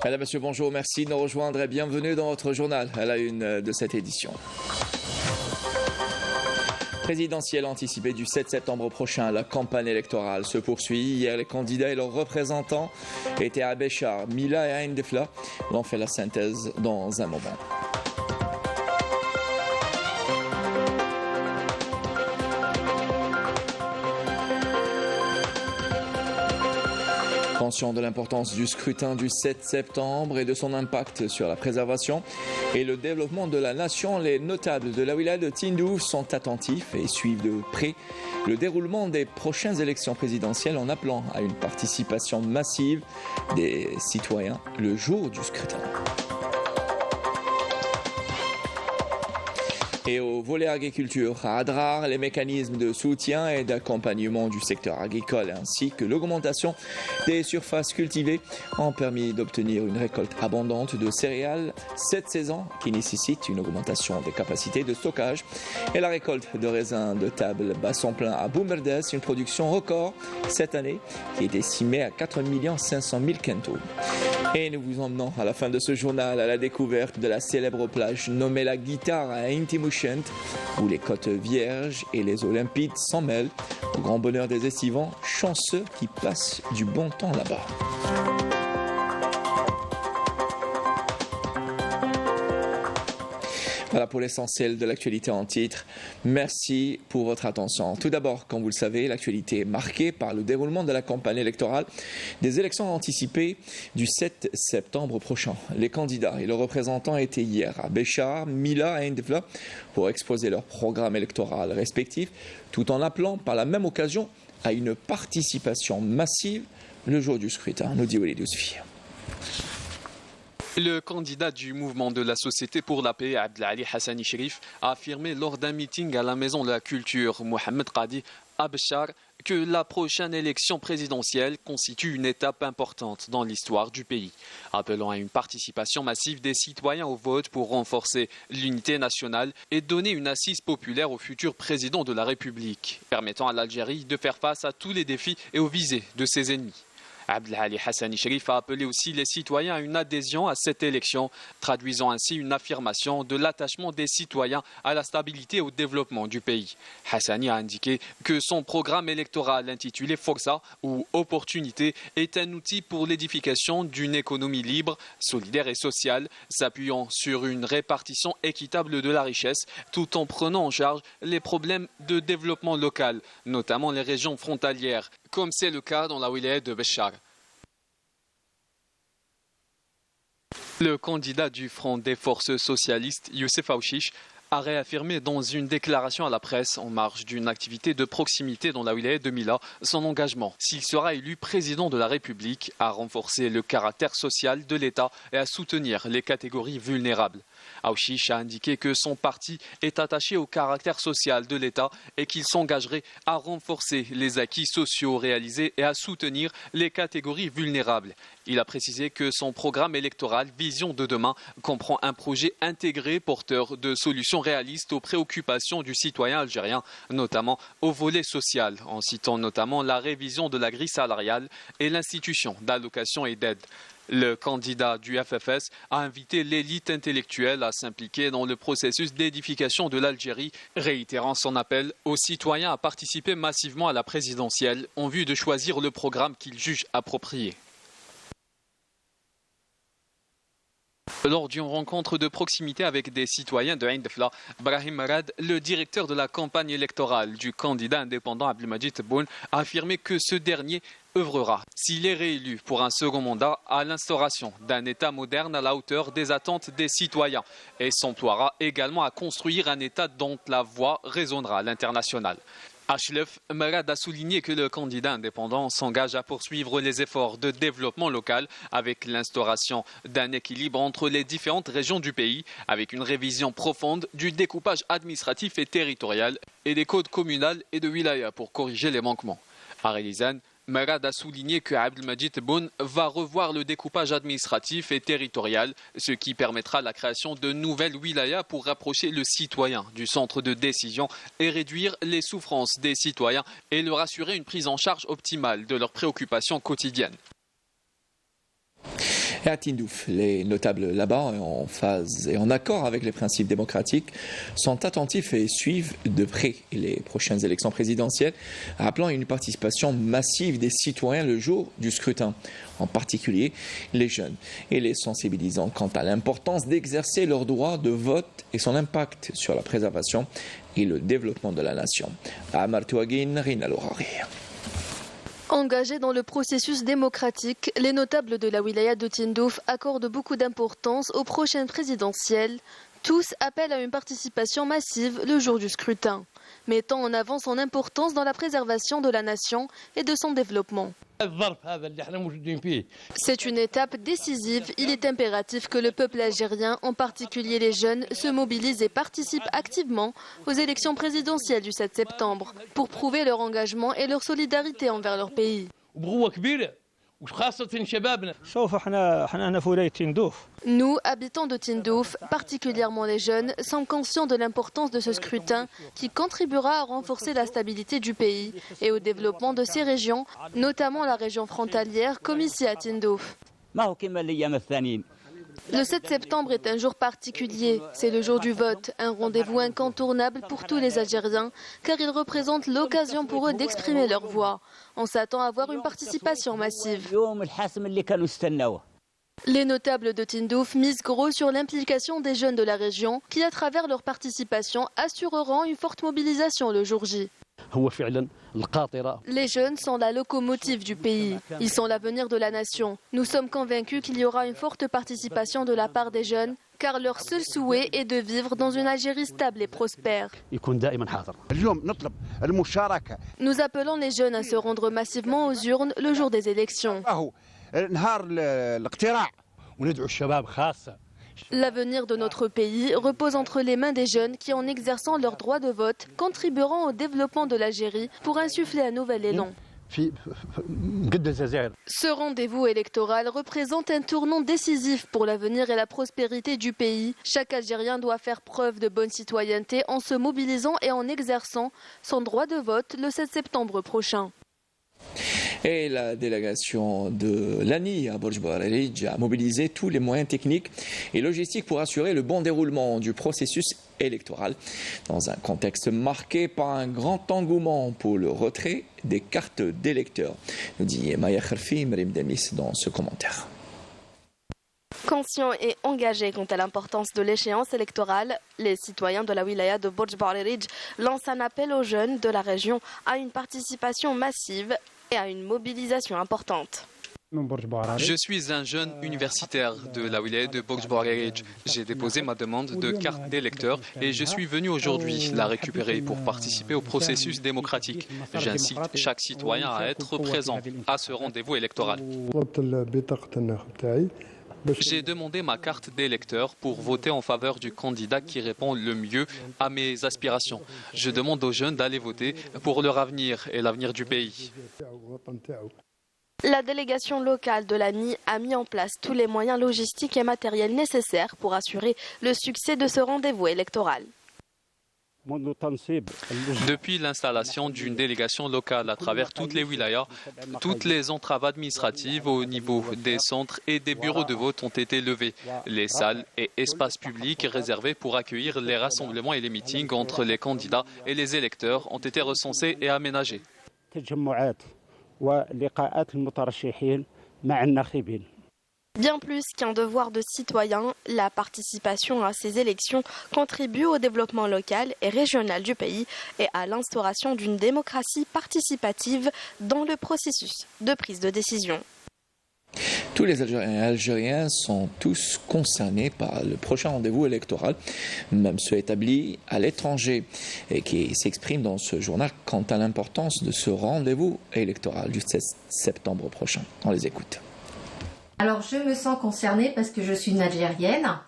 Madame, Monsieur, bonjour, merci de nous rejoindre et bienvenue dans votre journal à la une de cette édition. Présidentielle anticipée du 7 septembre prochain, la campagne électorale se poursuit. Hier, les candidats et leurs représentants étaient à Béchar, Mila et Ain Defla. On fait la synthèse dans un moment. Conscient de l'importance du scrutin du 7 septembre et de son impact sur la préservation et le développement de la nation, les notables de la wilaya de Tindouf sont attentifs et suivent de près le déroulement des prochaines élections présidentielles en appelant à une participation massive des citoyens le jour du scrutin. Et au volet agriculture, à Adrar, les mécanismes de soutien et d'accompagnement du secteur agricole ainsi que l'augmentation des surfaces cultivées ont permis d'obtenir une récolte abondante de céréales cette saison qui nécessite une augmentation des capacités de stockage. Et la récolte de raisins de table basson plein à Boumerdès, une production record cette année qui est estimée à 4 500 000 quintaux. Et nous vous emmenons à la fin de ce journal à la découverte de la célèbre plage nommée la Guitare à Intimushent, où les côtes vierges et les Olympides s'en mêlent, au grand bonheur des estivants chanceux qui passent du bon temps là-bas. Voilà pour l'essentiel de l'actualité en titre. Merci pour votre attention. Tout d'abord, comme vous le savez, l'actualité est marquée par le déroulement de la campagne électorale des élections anticipées du 7 septembre prochain. Les candidats et leurs représentants étaient hier à Béchar, Mila et Indefla pour exposer leur programme électoral respectif, tout en appelant par la même occasion à une participation massive le jour du scrutin, nous dit Walid Yousfi. Le candidat du mouvement de la Société pour la paix, Abdelali Hassani Cherif, a affirmé lors d'un meeting à la Maison de la Culture, Mohamed Qadi, à Béchar, que la prochaine élection présidentielle constitue une étape importante dans l'histoire du pays, appelant à une participation massive des citoyens au vote pour renforcer l'unité nationale et donner une assise populaire au futur président de la République, permettant à l'Algérie de faire face à tous les défis et aux visées de ses ennemis. Abdelali Hassani Cherif a appelé aussi les citoyens à une adhésion à cette élection, traduisant ainsi une affirmation de l'attachement des citoyens à la stabilité et au développement du pays. Hassani a indiqué que son programme électoral intitulé Forza ou Opportunité est un outil pour l'édification d'une économie libre, solidaire et sociale, s'appuyant sur une répartition équitable de la richesse, tout en prenant en charge les problèmes de développement local, notamment les régions frontalières, comme c'est le cas dans la wilaya de Béchar. Le candidat du Front des forces socialistes, Youssef Aouchiche, a réaffirmé dans une déclaration à la presse en marge d'une activité de proximité dans la wilaya de Mila son engagement, s'il sera élu président de la République, à renforcer le caractère social de l'État et à soutenir les catégories vulnérables. Aouchiche a indiqué que son parti est attaché au caractère social de l'État et qu'il s'engagerait à renforcer les acquis sociaux réalisés et à soutenir les catégories vulnérables. Il a précisé que son programme électoral Vision de demain comprend un projet intégré porteur de solutions réalistes aux préoccupations du citoyen algérien, notamment au volet social, en citant notamment la révision de la grille salariale et l'institution d'allocations et d'aides. Le candidat du FFS a invité l'élite intellectuelle à s'impliquer dans le processus d'édification de l'Algérie, réitérant son appel aux citoyens à participer massivement à la présidentielle en vue de choisir le programme qu'ils jugent approprié. Lors d'une rencontre de proximité avec des citoyens de Ain Defla, Brahim Marad, le directeur de la campagne électorale du candidat indépendant Abdelmajid Tebboune, a affirmé que ce dernier œuvrera, s'il est réélu pour un second mandat, à l'instauration d'un État moderne à la hauteur des attentes des citoyens et s'emploiera également à construire un État dont la voix résonnera à l'international. Achlef, Marad a souligné que le candidat indépendant s'engage à poursuivre les efforts de développement local avec l'instauration d'un équilibre entre les différentes régions du pays, avec une révision profonde du découpage administratif et territorial et des codes communaux et de wilaya pour corriger les manquements. À Rélisane, Marad a souligné que Abdelmajid Tebboune va revoir le découpage administratif et territorial, ce qui permettra la création de nouvelles wilayas pour rapprocher le citoyen du centre de décision et réduire les souffrances des citoyens et leur assurer une prise en charge optimale de leurs préoccupations quotidiennes. Et à Tindouf, les notables là-bas, en phase et en accord avec les principes démocratiques, sont attentifs et suivent de près les prochaines élections présidentielles, appelant à une participation massive des citoyens le jour du scrutin, en particulier les jeunes, et les sensibilisant quant à l'importance d'exercer leur droit de vote et son impact sur la préservation et le développement de la nation. Amar Touaguine, Rina Lourari. Engagés dans le processus démocratique, les notables de la wilaya de Tindouf accordent beaucoup d'importance aux prochaines présidentielles. Tous appellent à une participation massive le jour du scrutin, mettant en avant son importance dans la préservation de la nation et de son développement. C'est une étape décisive. Il est impératif que le peuple algérien, en particulier les jeunes, se mobilise et participe activement aux élections présidentielles du 7 septembre pour prouver leur engagement et leur solidarité envers leur pays. Nous, habitants de Tindouf, particulièrement les jeunes, sommes conscients de l'importance de ce scrutin qui contribuera à renforcer la stabilité du pays et au développement de ces régions, notamment la région frontalière comme ici à Tindouf. Le 7 septembre est un jour particulier, c'est le jour du vote, un rendez-vous incontournable pour tous les Algériens, car il représente l'occasion pour eux d'exprimer leur voix. On s'attend à avoir une participation massive. Les notables de Tindouf misent gros sur l'implication des jeunes de la région, qui à travers leur participation assureront une forte mobilisation le jour J. Les jeunes sont la locomotive du pays. Ils sont l'avenir de la nation. Nous sommes convaincus qu'il y aura une forte participation de la part des jeunes, car leur seul souhait est de vivre dans une Algérie stable et prospère. Nous appelons les jeunes à se rendre massivement aux urnes le jour des élections. L'avenir de notre pays repose entre les mains des jeunes qui, en exerçant leur droit de vote, contribueront au développement de l'Algérie pour insuffler un nouvel élan. Ce rendez-vous électoral représente un tournant décisif pour l'avenir et la prospérité du pays. Chaque Algérien doit faire preuve de bonne citoyenneté en se mobilisant et en exerçant son droit de vote le 7 septembre prochain. Et la délégation de l'ANI à Borj Bouarerij a mobilisé tous les moyens techniques et logistiques pour assurer le bon déroulement du processus électoral dans un contexte marqué par un grand engouement pour le retrait des cartes d'électeurs, nous dit Maya Kharfi Mrim Demis dans ce commentaire. Conscients et engagés quant à l'importance de l'échéance électorale, les citoyens de la wilaya de Borj Bouarerij lancent un appel aux jeunes de la région à une participation massive et à une mobilisation importante. Je suis un jeune universitaire de la wilaya de Borj Bouarerij. J'ai déposé ma demande de carte d'électeur et je suis venu aujourd'hui la récupérer pour participer au processus démocratique. J'incite chaque citoyen à être présent à ce rendez-vous électoral. J'ai demandé ma carte d'électeur pour voter en faveur du candidat qui répond le mieux à mes aspirations. Je demande aux jeunes d'aller voter pour leur avenir et l'avenir du pays. La délégation locale de l'ANI a mis en place tous les moyens logistiques et matériels nécessaires pour assurer le succès de ce rendez-vous électoral. Depuis l'installation d'une délégation locale à travers toutes les wilayas, toutes les entraves administratives au niveau des centres et des bureaux de vote ont été levées. Les salles et espaces publics réservés pour accueillir les rassemblements et les meetings entre les candidats et les électeurs ont été recensés et aménagés. Bien plus qu'un devoir de citoyen, la participation à ces élections contribue au développement local et régional du pays et à l'instauration d'une démocratie participative dans le processus de prise de décision. Tous les Algériens sont tous concernés par le prochain rendez-vous électoral, même ceux établis à l'étranger, et qui s'expriment dans ce journal quant à l'importance de ce rendez-vous électoral du 16 septembre prochain. On les écoute. Alors je me sens concernée parce que je suis une Algérienne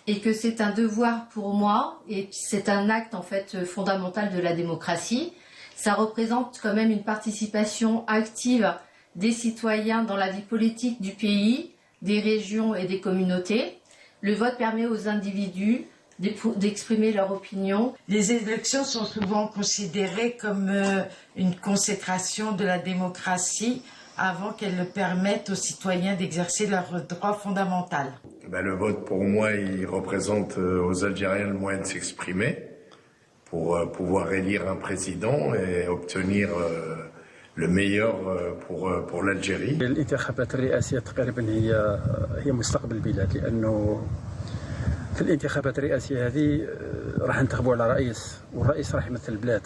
et que c'est un devoir pour moi et c'est un acte en fait fondamental de la démocratie. Ça représente quand même une participation active des citoyens dans la vie politique du pays, des régions et des communautés. Le vote permet aux individus d'exprimer leur opinion. Les élections sont souvent considérées comme une consécration de la démocratie, avant qu'elle permette aux citoyens d'exercer leur droit fondamental. Le vote pour moi, il représente aux Algériens le moyen de s'exprimer pour pouvoir élire un président et obtenir le meilleur pour l'Algérie. الانتخابات الرئاسية تقريبا هي مستقبل البلاد لأنه في الانتخابات الرئاسية هذه راح ننتخبوا على رئيس والرئيس راح يمثل البلاد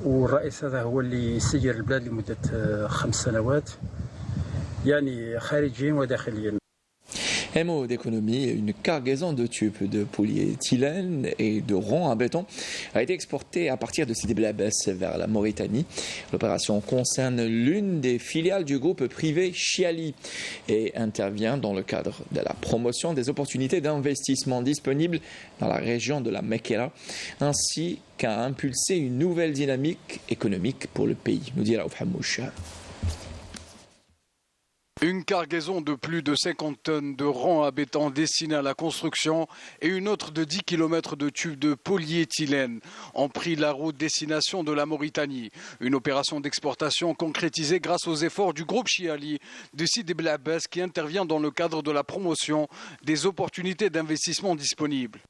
والرئيس هذا هو اللي يسير البلاد لمدة 5 سنوات يعني خارجيا وداخليا. Un mot d'économie, une cargaison de tubes de polyéthylène et de ronds à béton a été exportée à partir de Sidi Bel Abbès vers la Mauritanie. L'opération concerne l'une des filiales du groupe privé Chiali et intervient dans le cadre de la promotion des opportunités d'investissement disponibles dans la région de la Mekela, ainsi qu'à impulser une nouvelle dynamique économique pour le pays, nous dit Raouf Hamouch. Une cargaison de plus de 50 tonnes de ronds à béton destinés à la construction et une autre de 10 km de tubes de polyéthylène ont pris la route destination de la Mauritanie. Une opération d'exportation concrétisée grâce aux efforts du groupe Chiali de Sidi Bel Abbès qui intervient dans le cadre de la promotion des opportunités d'investissement disponibles.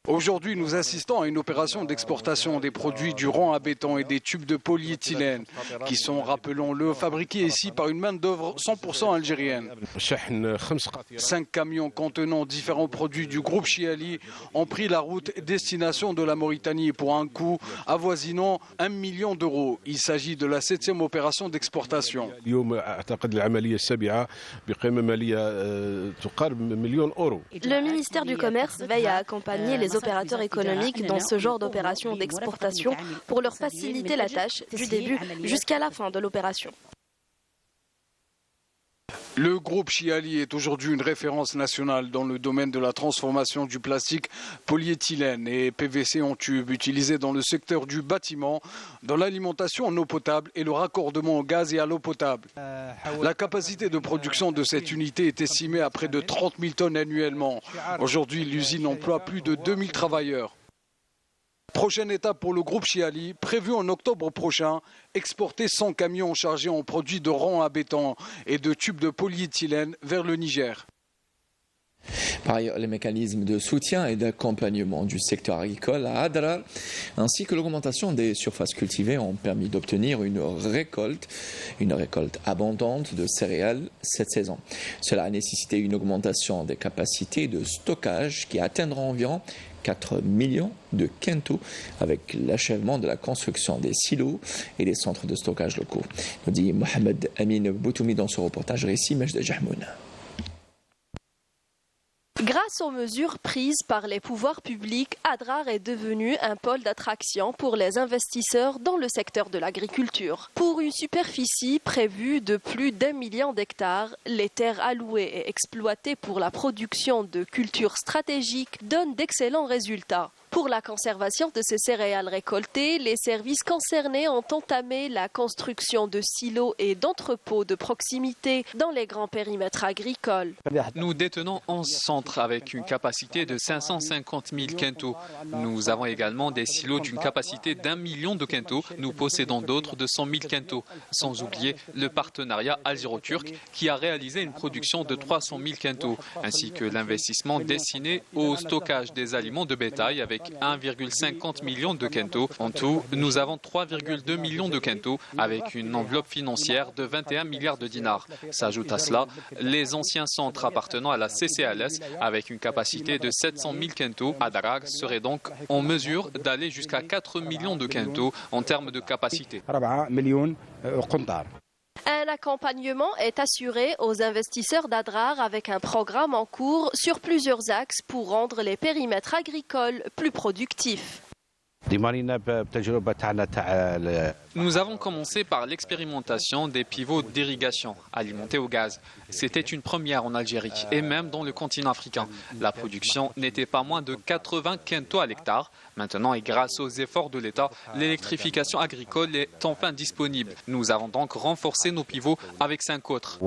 Aujourd'hui, nous assistons à une opération d'exportation des produits du rond à béton et des tubes de polyéthylène qui sont, rappelons-le, fabriqués ici par une main-d'œuvre 100% algérienne. 5 camions contenant différents produits du groupe Chiali ont pris la route destination de la Mauritanie pour un coût avoisinant 1 million d'euros. Il s'agit de la 7e opération d'exportation. Le ministère du Commerce veille à accompagner les opérateurs économiques dans ce genre d'opération d'exportation pour leur faciliter la tâche du début jusqu'à la fin de l'opération. Le groupe Chiali est aujourd'hui une référence nationale dans le domaine de la transformation du plastique polyéthylène et PVC en tube utilisé dans le secteur du bâtiment, dans l'alimentation en eau potable et le raccordement au gaz et à l'eau potable. La capacité de production de cette unité est estimée à près de 30 000 tonnes annuellement. Aujourd'hui, l'usine emploie plus de 2000 travailleurs. Prochaine étape pour le groupe Chiali, prévue en octobre prochain, exporter 100 camions chargés en produits de ronds à béton et de tubes de polyéthylène vers le Niger. Par ailleurs, les mécanismes de soutien et d'accompagnement du secteur agricole à Adrar, ainsi que l'augmentation des surfaces cultivées ont permis d'obtenir une récolte abondante de céréales cette saison. Cela a nécessité une augmentation des capacités de stockage qui atteindront environ 4 millions de quintaux avec l'achèvement de la construction des silos et des centres de stockage locaux. Nous dit Mohamed Amin Boutoumi dans ce reportage récit Majda Jahmoun. Grâce aux mesures prises par les pouvoirs publics, Adrar est devenu un pôle d'attraction pour les investisseurs dans le secteur de l'agriculture. Pour une superficie prévue de plus d'1 million d'hectares, les terres allouées et exploitées pour la production de cultures stratégiques donnent d'excellents résultats. Pour la conservation de ces céréales récoltées, les services concernés ont entamé la construction de silos et d'entrepôts de proximité dans les grands périmètres agricoles. Nous détenons 11 centres avec une capacité de 550 000 quintaux. Nous avons également des silos d'une capacité d'1 million de quintaux. Nous possédons d'autres de 100 000 quintaux. Sans oublier le partenariat algéro-turc qui a réalisé une production de 300 000 quintaux, ainsi que l'investissement destiné au stockage des aliments de bétail avec 1,50 million de quintaux. En tout, nous avons 3,2 millions de quintaux avec une enveloppe financière de 21 milliards de dinars. S'ajoute à cela les anciens centres appartenant à la CCLS avec une capacité de 700 000 quintaux. Adrar serait donc en mesure d'aller jusqu'à 4 millions de quintaux en termes de capacité. Un accompagnement est assuré aux investisseurs d'Adrar avec un programme en cours sur plusieurs axes pour rendre les périmètres agricoles plus productifs. Nous avons commencé par l'expérimentation des pivots d'irrigation alimentés au gaz. C'était une première en Algérie et même dans le continent africain. La production n'était pas moins de 80 quintaux à l'hectare. Maintenant, et grâce aux efforts de l'État, l'électrification agricole est enfin disponible. Nous avons donc renforcé nos pivots avec 5 autres.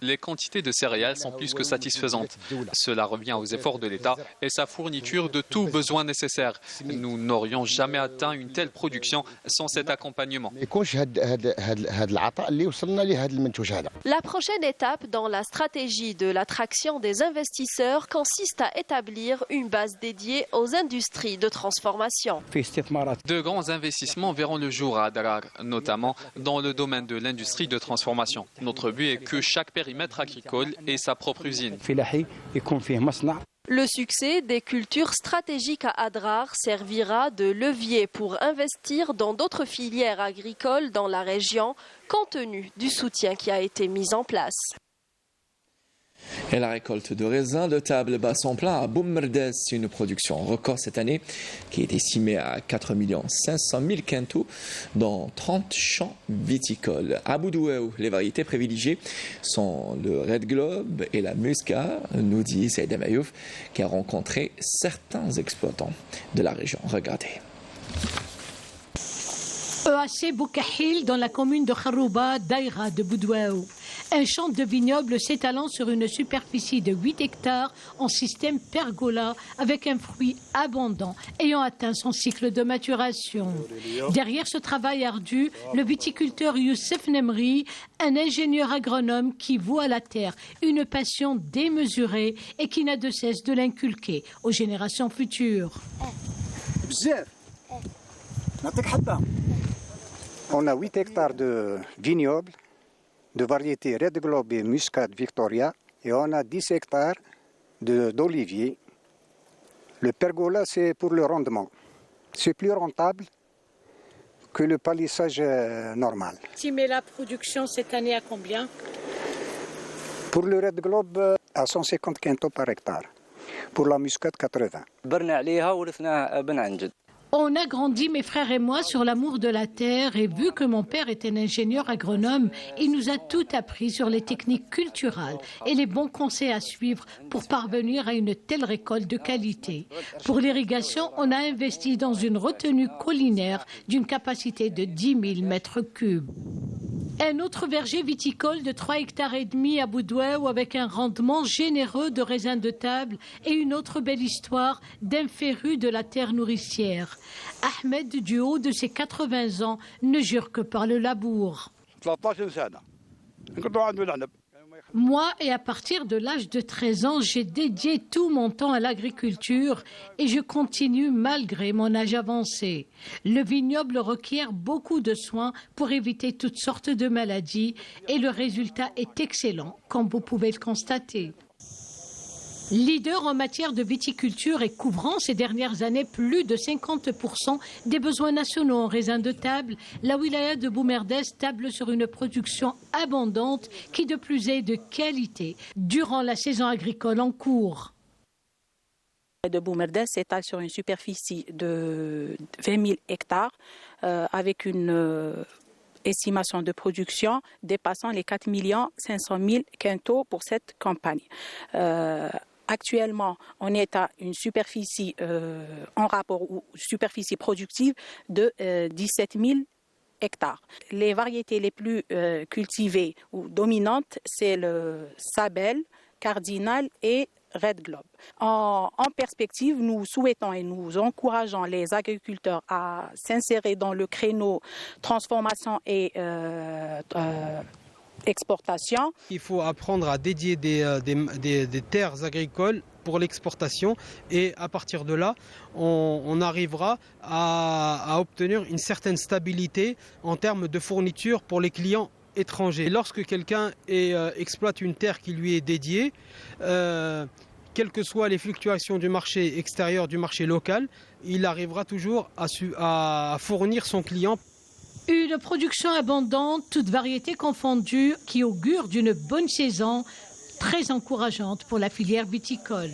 Les quantités de céréales sont plus que satisfaisantes. Cela revient aux efforts de l'État et sa fourniture de tout besoin nécessaire. nécessaire. Nous n'aurions jamais atteint une telle production sans cet accompagnement. La prochaine étape dans la stratégie de l'attraction des investisseurs consiste à établir une base dédiée aux industries de transformation. De grands investissements verront le jour à Adrar, notamment dans le domaine de l'industrie de transformation. Notre but est que chaque périmètre agricole ait sa propre usine. Le succès des cultures stratégiques à Adrar servira de levier pour investir dans d'autres filières agricoles dans la région, compte tenu du soutien qui a été mis en place. Et la récolte de raisins de table bat son plein à Boumerdès, une production record cette année qui est estimée à 4 500 000 quintaux dans 30 champs viticoles. À Boudouaou, les variétés privilégiées sont le Red Globe et la Muscat, nous dit Saïd Mayouf, qui a rencontré certains exploitants de la région. Regardez. EAC Boukahil dans la commune de Kharouba, Daïra de Boudouaou. Un champ de vignoble s'étalant sur une superficie de 8 hectares en système pergola avec un fruit abondant ayant atteint son cycle de maturation. Derrière ce travail ardu, le viticulteur Youssef Nemri, un ingénieur agronome qui voit à la terre une passion démesurée et qui n'a de cesse de l'inculquer aux générations futures. On a 8 hectares de vignobles de variété Red Globe et Muscat Victoria et on a 10 hectares d'oliviers. Le pergola, c'est pour le rendement. C'est plus rentable que le palissage normal. Estimez la production cette année à combien? Pour le Red Globe, à 150 quintaux par hectare. Pour la Muscat, 80. On a grandi, mes frères et moi, sur l'amour de la terre et vu que mon père était un ingénieur agronome, il nous a tout appris sur les techniques culturales et les bons conseils à suivre pour parvenir à une telle récolte de qualité. Pour l'irrigation, on a investi dans une retenue collinaire d'une capacité de 10 000 mètres cubes. Un autre verger viticole de 3,5 hectares à Boudouaou avec un rendement généreux de raisins de table et une autre belle histoire d'un féru de la terre nourricière. Ahmed, du haut de ses 80 ans, ne jure que par le labour. Moi, et à partir de l'âge de 13 ans, j'ai dédié tout mon temps à l'agriculture et je continue malgré mon âge avancé. Le vignoble requiert beaucoup de soins pour éviter toutes sortes de maladies et le résultat est excellent, comme vous pouvez le constater. Leader en matière de viticulture et couvrant ces dernières années plus de 50% des besoins nationaux en raisins de table, la wilaya de Boumerdès table sur une production abondante qui de plus est de qualité durant la saison agricole en cours. De Boumerdès s'étale sur une superficie de 20 000 hectares avec une estimation de production dépassant les 4 500 000 quintaux pour cette campagne. Actuellement, on est à une superficie en rapport aux superficies productives de 17 000 hectares. Les variétés les plus cultivées ou dominantes, c'est le Sabel, Cardinal et Red Globe. En perspective, nous souhaitons et nous encourageons les agriculteurs à s'insérer dans le créneau transformation et exportation. Il faut apprendre à dédier des terres agricoles pour l'exportation et à partir de là, on arrivera à obtenir une certaine stabilité en termes de fourniture pour les clients étrangers. Lorsque quelqu'un exploite une terre qui lui est dédiée, quelles que soient les fluctuations du marché extérieur, du marché local, il arrivera toujours à fournir son client. Une production abondante, toutes variétés confondues, qui augure d'une bonne saison, très encourageante pour la filière viticole.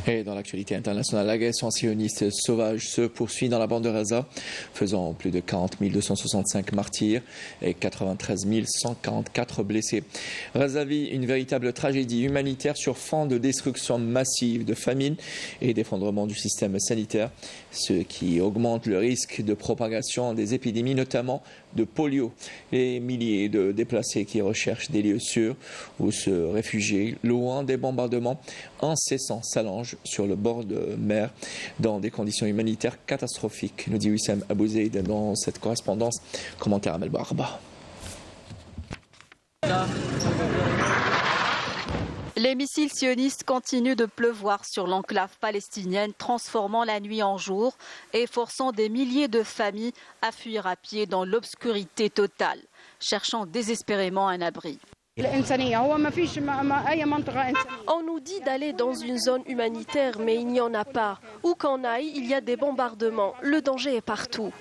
Et dans l'actualité internationale, l'agression sioniste sauvage se poursuit dans la bande de Gaza, faisant plus de 40 265 martyrs et 93 144 blessés. Gaza vit une véritable tragédie humanitaire sur fond de destruction massive, de famine et d'effondrement du système sanitaire, ce qui augmente le risque de propagation des épidémies, notamment de polio. Les milliers de déplacés qui recherchent des lieux sûrs où se réfugier, loin des bombardements incessants, s'allongent sur le bord de mer dans des conditions humanitaires catastrophiques, nous dit Wissam Abouzeid dans cette correspondance. Commentaire à Melbarba. Les missiles sionistes continuent de pleuvoir sur l'enclave palestinienne, transformant la nuit en jour et forçant des milliers de familles à fuir à pied dans l'obscurité totale, cherchant désespérément un abri. On nous dit d'aller dans une zone humanitaire, mais il n'y en a pas. Où qu'en aille, il y a des bombardements. Le danger est partout.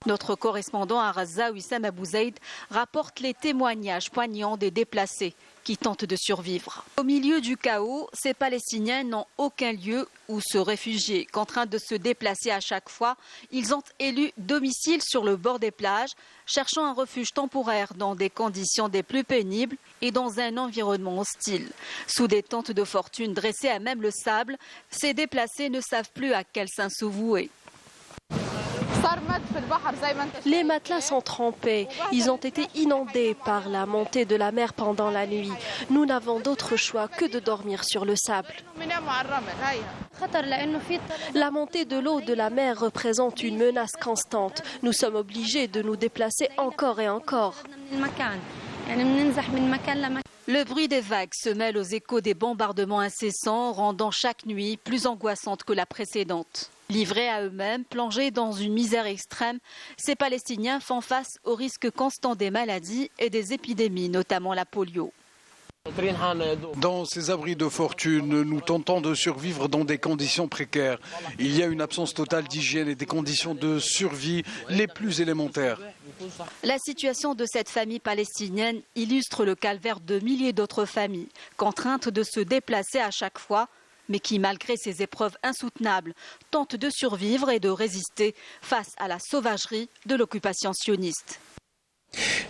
Notre correspondant à Gaza, Wissam Abouzeid, rapporte les témoignages poignants des déplacés qui tentent de survivre. Au milieu du chaos, ces Palestiniens n'ont aucun lieu où se réfugier. Contraints de se déplacer à chaque fois, ils ont élu domicile sur le bord des plages, cherchant un refuge temporaire dans des conditions des plus pénibles et dans un environnement hostile. Sous des tentes de fortune dressées à même le sable, ces déplacés ne savent plus à quel saint se vouer. Les matelas sont trempés. Ils ont été inondés par la montée de la mer pendant la nuit. Nous n'avons d'autre choix que de dormir sur le sable. La montée de l'eau de la mer représente une menace constante. Nous sommes obligés de nous déplacer encore et encore. Le bruit des vagues se mêle aux échos des bombardements incessants, rendant chaque nuit plus angoissante que la précédente. Livrés à eux-mêmes, plongés dans une misère extrême, ces Palestiniens font face au risque constant des maladies et des épidémies, notamment la polio. Dans ces abris de fortune, nous tentons de survivre dans des conditions précaires. Il y a une absence totale d'hygiène et des conditions de survie les plus élémentaires. La situation de cette famille palestinienne illustre le calvaire de milliers d'autres familles, contraintes de se déplacer à chaque fois, mais qui, malgré ces épreuves insoutenables, tentent de survivre et de résister face à la sauvagerie de l'occupation sioniste.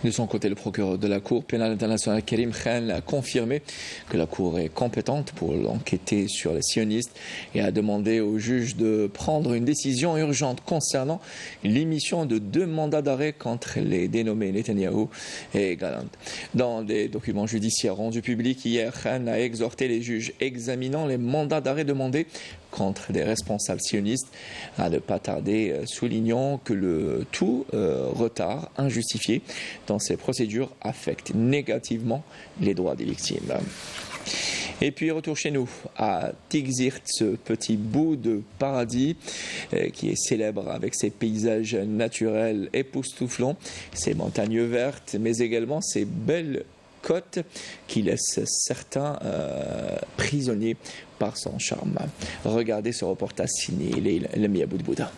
De son côté, le procureur de la Cour pénale internationale Karim Khan a confirmé que la Cour est compétente pour enquêter sur les sionistes et a demandé au juge de prendre une décision urgente concernant l'émission de 2 mandats d'arrêt contre les dénommés Netanyahou et Gallant. Dans des documents judiciaires rendus publics hier, Khan a exhorté les juges examinant les mandats d'arrêt demandés contre des responsables sionistes à ne pas tarder, soulignant que le tout retard injustifié dans ces procédures affecte négativement les droits des victimes. Et puis retour chez nous à Tigzirt, ce petit bout de paradis qui est célèbre avec ses paysages naturels époustouflants, ses montagnes vertes, mais également ses belles côte qui laisse certains prisonniers par son charme. Regardez ce reportage signé Lamia Boudbouda.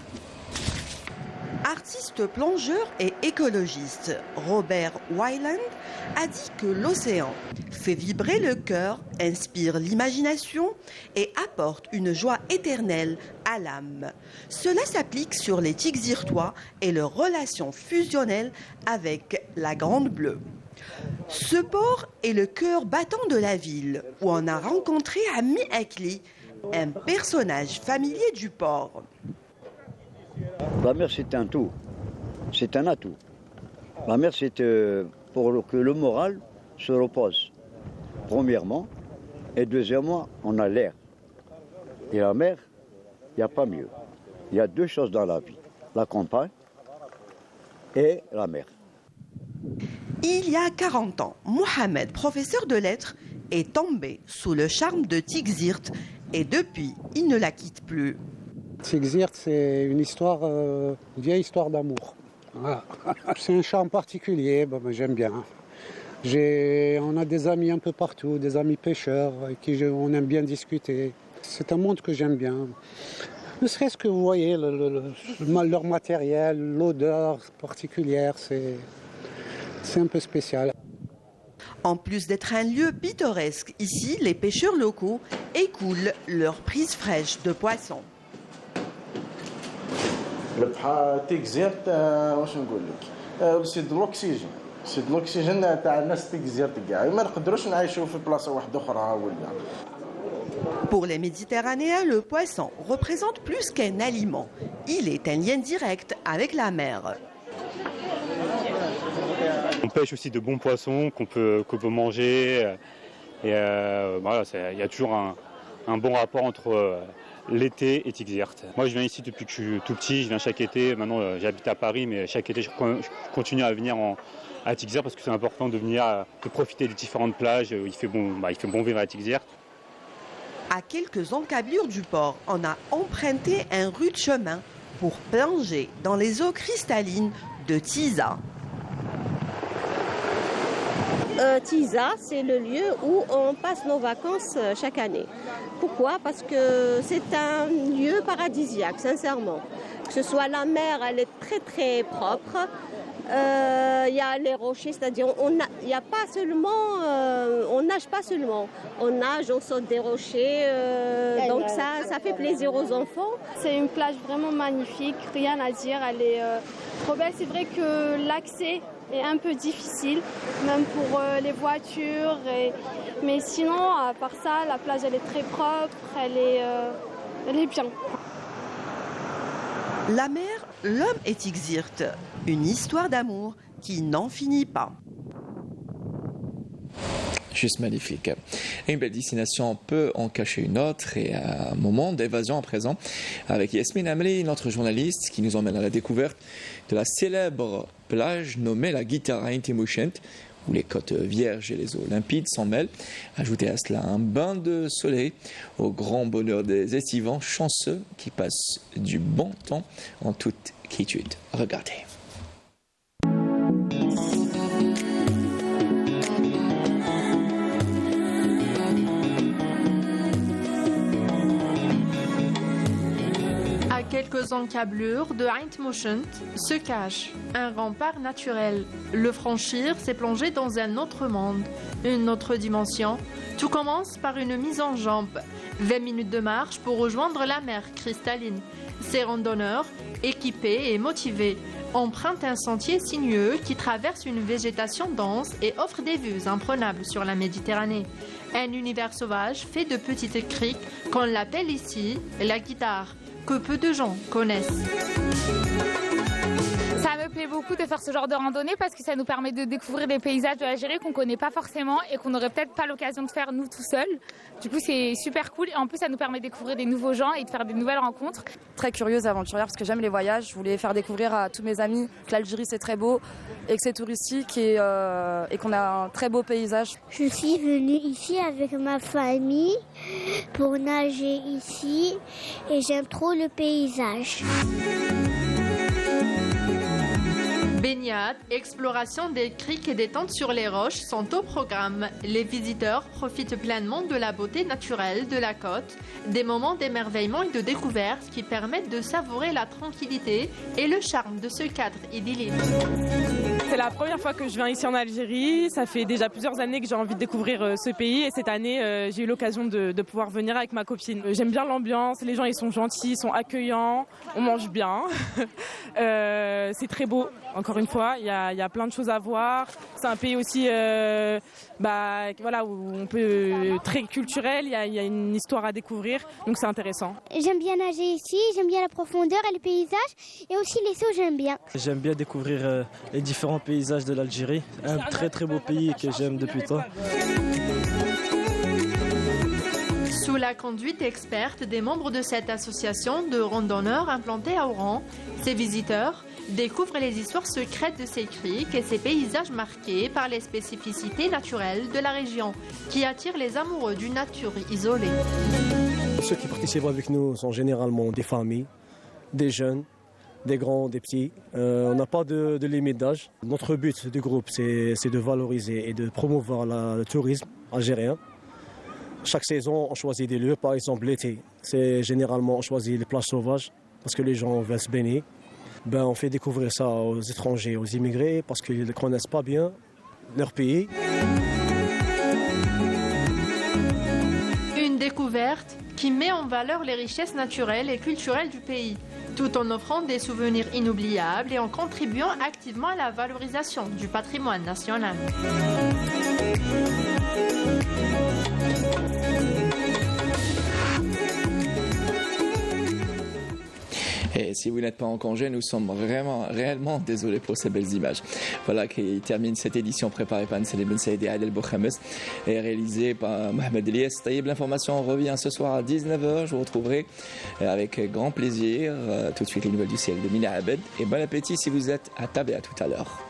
Artiste plongeur et écologiste, Robert Wyland a dit que l'océan fait vibrer le cœur, inspire l'imagination et apporte une joie éternelle à l'âme. Cela s'applique sur les Tigzirtois et leur relation fusionnelle avec la Grande Bleue. Ce port est le cœur battant de la ville où on a rencontré Ami Akli, un personnage familier du port. La mer, c'est un tout, c'est un atout. La mer, c'est pour que le moral se repose, premièrement. Et deuxièmement, on a l'air. Et la mer, il n'y a pas mieux. Il y a 2 choses dans la vie, la campagne et la mer. Il y a 40 ans, Mohamed, professeur de lettres, est tombé sous le charme de Tigzirt et depuis, il ne la quitte plus. Tigzirt, c'est une histoire, une vieille histoire d'amour. Voilà. C'est un charme particulier, j'aime bien. On a des amis un peu partout, des amis pêcheurs avec qui on aime bien discuter. C'est un monde que j'aime bien. Ne serait-ce que vous voyez leur matériel, l'odeur particulière, c'est un peu spécial. En plus d'être un lieu pittoresque, ici, les pêcheurs locaux écoulent leur prise fraîche de poissons. البحر تيكزيرت واش نقول لك سيد الاكسجين تاع الناس تيكزيرت كاع ما نقدروش نعيشوا في بلاصه واحده اخرى ولا. Pour les Méditerranéens, le poisson représente plus qu'un aliment. Il est un lien direct avec la mer. On pêche aussi de bons poissons qu'on peut manger. Et voilà, il y a toujours un bon rapport entre l'été et Tixirt. Moi je viens ici depuis que je suis tout petit, je viens chaque été, maintenant j'habite à Paris mais chaque été je continue à venir à Tixirt parce que c'est important de venir de profiter des différentes plages, il fait bon vivre à Tixirt. À quelques encablures du port, on a emprunté un rude chemin pour plonger dans les eaux cristallines de Tiza. Tiza, c'est le lieu où on passe nos vacances chaque année. Pourquoi? Parce que c'est un lieu paradisiaque, sincèrement. Que ce soit la mer, elle est très très propre. Il y a les rochers, c'est-à-dire on nage pas seulement. On nage, on saute des rochers, donc ça fait plaisir aux enfants. C'est une plage vraiment magnifique, rien à dire, elle est trop belle. C'est vrai que l'accès est un peu difficile, même pour les voitures. Mais sinon, à part ça, la plage elle est très propre, elle est bien. La mer, l'homme et Tixirt, une histoire d'amour qui n'en finit pas. Juste magnifique. Et une belle destination peut en cacher une autre et un moment d'évasion à présent avec Yasmine Amli, notre journaliste qui nous emmène à la découverte de la célèbre plage nommée la Guitara Timushent où les côtes vierges et les eaux limpides s'en mêlent. Ajoutez à cela un bain de soleil au grand bonheur des estivants chanceux qui passent du bon temps en toute quiétude. Regardez. À quelques encablures de Ain Timushent se cache un rempart naturel. Le franchir, c'est plonger dans un autre monde, une autre dimension. Tout commence par une mise en jambe. 20 minutes de marche pour rejoindre la mer cristalline. Ces randonneurs, équipés et motivés, empruntent un sentier sinueux qui traverse une végétation dense et offre des vues imprenables sur la Méditerranée. Un univers sauvage fait de petites criques qu'on l'appelle ici la guitare, que peu de gens connaissent. Ça me plaît beaucoup de faire ce genre de randonnée parce que ça nous permet de découvrir des paysages de l'Algérie qu'on ne connaît pas forcément et qu'on n'aurait peut-être pas l'occasion de faire nous tout seuls. Du coup, c'est super cool et en plus, ça nous permet de découvrir des nouveaux gens et de faire des nouvelles rencontres. Très curieuse, aventurière parce que j'aime les voyages. Je voulais faire découvrir à tous mes amis que l'Algérie c'est très beau et que c'est touristique et qu'on a un très beau paysage. Je suis venue ici avec ma famille pour nager ici et j'aime trop le paysage. Baignade, exploration des criques et des tentes sur les roches sont au programme. Les visiteurs profitent pleinement de la beauté naturelle de la côte, des moments d'émerveillement et de découverte qui permettent de savourer la tranquillité et le charme de ce cadre idyllique. C'est la première fois que je viens ici en Algérie. Ça fait déjà plusieurs années que j'ai envie de découvrir ce pays et cette année, j'ai eu l'occasion de pouvoir venir avec ma copine. J'aime bien l'ambiance, les gens ils sont gentils, ils sont accueillants, on mange bien. C'est très beau. Encore une fois, il y a plein de choses à voir. C'est un pays aussi voilà, où on peut très culturel, il y a une histoire à découvrir, donc c'est intéressant. J'aime bien nager ici, j'aime bien la profondeur et les paysages, et aussi les eaux, j'aime bien. J'aime bien découvrir les différents paysages de l'Algérie, un très très beau pays que j'aime depuis temps. Sous la conduite experte des membres de cette association de randonneurs implantés à Oran, ces visiteurs découvrent les histoires secrètes de ces criques et ces paysages marqués par les spécificités naturelles de la région qui attirent les amoureux d'une nature isolée. Ceux qui participent avec nous sont généralement des familles, des jeunes, des grands, des petits. On n'a pas de limite d'âge. Notre but du groupe, c'est de valoriser et de promouvoir le tourisme algérien. Chaque saison, on choisit des lieux. Par exemple, l'été, c'est généralement on choisit les plages sauvages parce que les gens veulent se baigner. On fait découvrir ça aux étrangers, aux immigrés, parce qu'ils ne connaissent pas bien leur pays. Une découverte qui met en valeur les richesses naturelles et culturelles du pays, tout en offrant des souvenirs inoubliables et en contribuant activement à la valorisation du patrimoine national. Et si vous n'êtes pas en congé, nous sommes réellement désolés pour ces belles images. Voilà qui termine cette édition préparée par Salim Ben Saïd et Adel Bouhames et réalisée par Mohamed Elias. L'information revient ce soir à 19h. Je vous retrouverai avec grand plaisir. Tout de suite les nouvelles du ciel de Mina Abed. Et bon appétit si vous êtes à table et à tout à l'heure.